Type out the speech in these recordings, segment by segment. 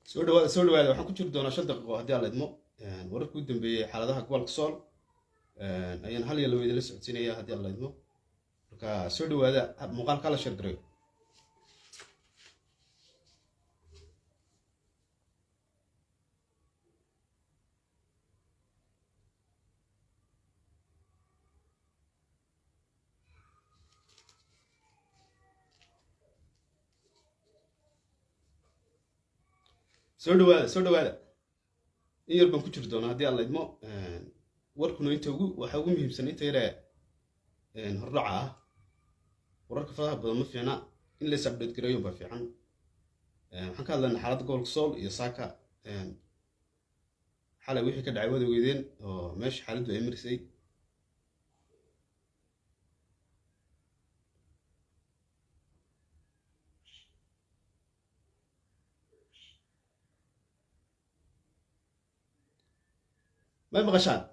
soo dhawaada waxaan ku jiri doonaa 5 daqiiqo haddii aan la idmo wararka ugu dambeeyay xaaladaha gobolka Sool ayaan hal iyo laba idin la socodsiinaya haddii aan la idmo marka soo dhawaada muuqaalka la share gareeyo soo dhawaada in yar baan ku jiri doonaa haddii aan la idmo warkuna waxa ugu muhiimsan inta yare hordhaca ah wararka fadaha badan ma fiicna in la is update gareeyo baa fiican waxaan ka hadlaynaa xaaladda gobolka Sool iyo saaka xalay wixii ka dhacay wadaweydeen oo meesha xaaladdu ay marisay ما مقشان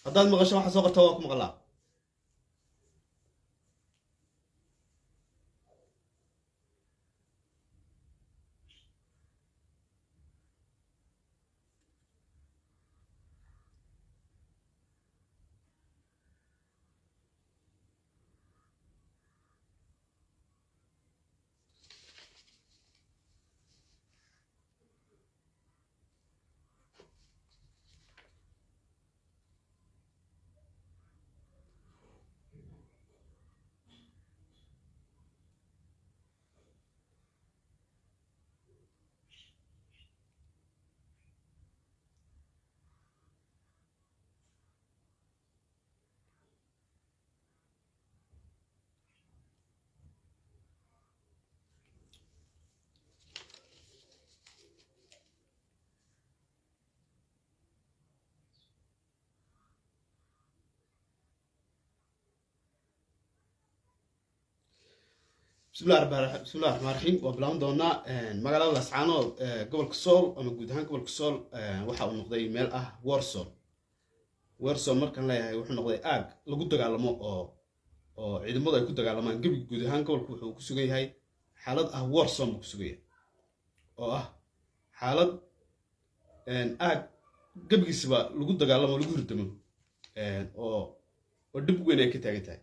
هذا مقشان waxa soo qortaa waa ku maqlaa بسم الله الرحمن الرحيم وبلان دونا magaalada Lascaanood gobolka Sool ama guud ahaan gobolka Sool waxa uu noqday meel ah Warsaw markan leeyahay wuxuu noqday aag lagu dagaalamo oo ciidamadu ay ku dagaalamaan gabiga guud ahaan gobolka wuxuu ku sugan yahay xaalad ah Warsaw ku sugan yahay oo ah xaalad aag gabigiisba lagu dagaalamo lagu hurdamo oo dib weyn ay ka taagan tahay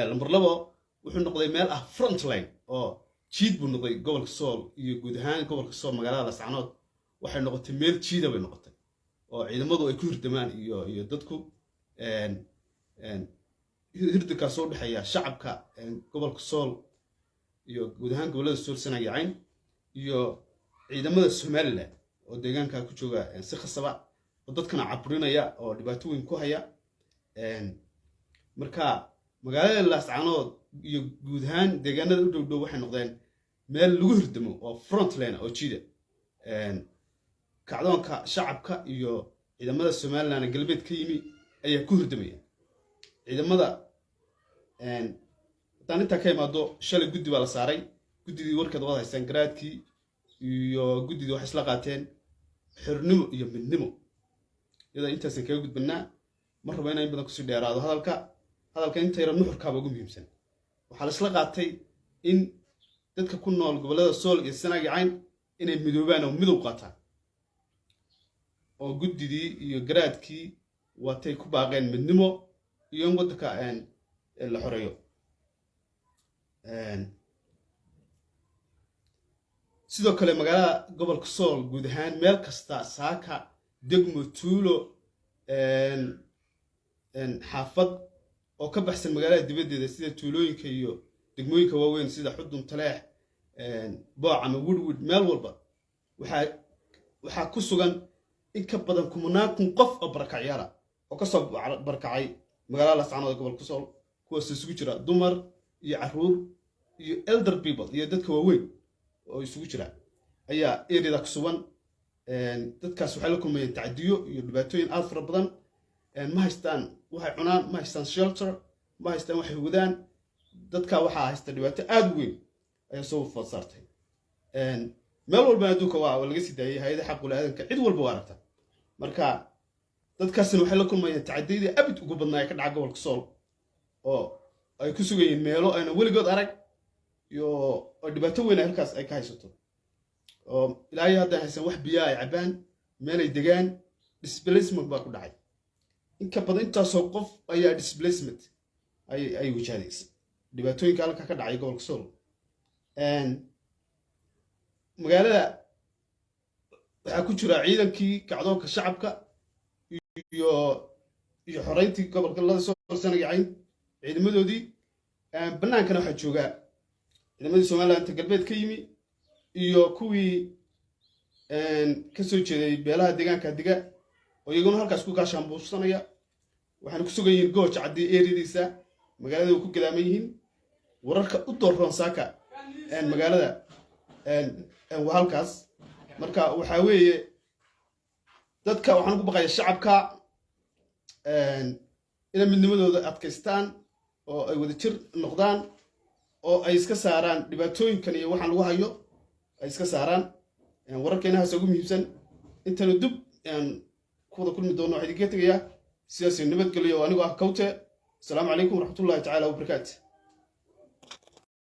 lambar 2 wuxuu noqday meel ah front line oo jiid buu noqday gobolka Sool iyo guud ahaan gobolka Sool magaalada Lascaanood waxay noqotay meel jiida bay noqotay oo ciidamadu ay ku hirdamaan iyo dadku hirdanka soo dhaxaya shacabka gobolka Sool iyo guud ahaan gobolada Sool Sanaagyacayn iyo ciidamada Soomaaliland oo deegaanka ku jooga si khasaba oo dadkana caburinaya oo dhibaato weyn ku haya marka magaalada Lascaanood iyo guud ahaan deegaanada u dhow waxay noqdeen meel lagu hirdamo oo front line oo jiida kacdoonka shacabka iyo ciidamada Soomaaliland galbeed ka yimi ayaa ku hirdamaya ciidamada tan inta ka imaado shalay guddi baa la saaray guddidii warkeed wada haysan garaadkii iyo guddidii wax isla qaateen xirnimo iyo midnimo iyada intaas kaga gudbinaa mar raba inay badan ku sii dheeraado hadalka inta yar nuxurkaaba ugu muhiimsan waxaa la isla qaatay in dadka ku nool gobolada Sool iyo Sanaagyacayn inay midoobaan oo midow qaataan oo guddidii iyo garaadkii watay ku baaqeen midnimo iyo waddanka la xoreeyo sidoo kale magaalada gobolka Sool guud ahaan meel kasta saaka degmo tuulo xaafad oo ka baxsan magaalada dibaddeeda sida tuulooyinka iyo degmooyinka waaweyn sida Xudun Taleex Booc ama Woodwood meel walba waxa ku sugan in ka badan 10,000 qof oo barakacyada oo ka soo barakacay magaalada Lascaanood gobolka Sool kuwaas isugu jira dumar iyo caruur iyo elder people iyo dadka waaweyn oo isugu jira ayaa area ku sugan dadkaas waxay la kulmayeen tacdiyo iyo dhibaatooyin aad fara badan ma haystaan waxay cunaan, ma haystaan shelter, ma haystaan waxay wadaan. dadka waxaa haysta dhibaato aad u weyn ayaa soo food saartay. meel walba adduunka waa laga sii daayay hay'adaha xaqul aadanka, cid walba waa aragta. marka dadkaasina waxay la kulmayaan tacadiyadii abid ugu badnaa ee ka dhaca gobolka Sool, oo ay ku sugayeen meelo ayna weligood arag iyo dhibaato weyn halkaas ay ka haysato. oo ilaahay hadda haysan wax biyo ay cabaan, meel ay degaan. displacement baa ku dhacay. in ka badan intaasoo qof ayaa displacement ay wajahaysa dhibaatooyinka halka ka dhacay gobolka Sool. magaalada waxaa ku jira ciidankii kacdoonka shacabka iyo xoreyntii gobolka la soo sanagacayn ciidamadoodii. bannaankana waxaa jooga ciidamadii Somaliland galbeed ka yimi iyo kuwii ka soo jeeday beelaha deegaanka diga oo iyaguna halkaas ku gaashaan buusanaya. waxaana ku sugan yihiin gooja caddii eeridiisa magaalada ku gadaaman yihiin. wararka u doorroon saaka magaalada waa halkaas. marka waxaa weeye dadka waxaan ku baqaya shacabka inay midnimadooda adkaystaan oo ay wada jir noqdaan oo ay iska saaraan dhibaatooyinkan iyo waxaan lagu hayo ay iska saaraan. wararkeenahaas ugu muhiimsan intana dub ku wada kulmi doono waxaa idinka tegayaa sidaas nabadgelyo. anigoo ah Kawte. asalaamu calaykum waraxmatullaahi tacaala wabarakaatu.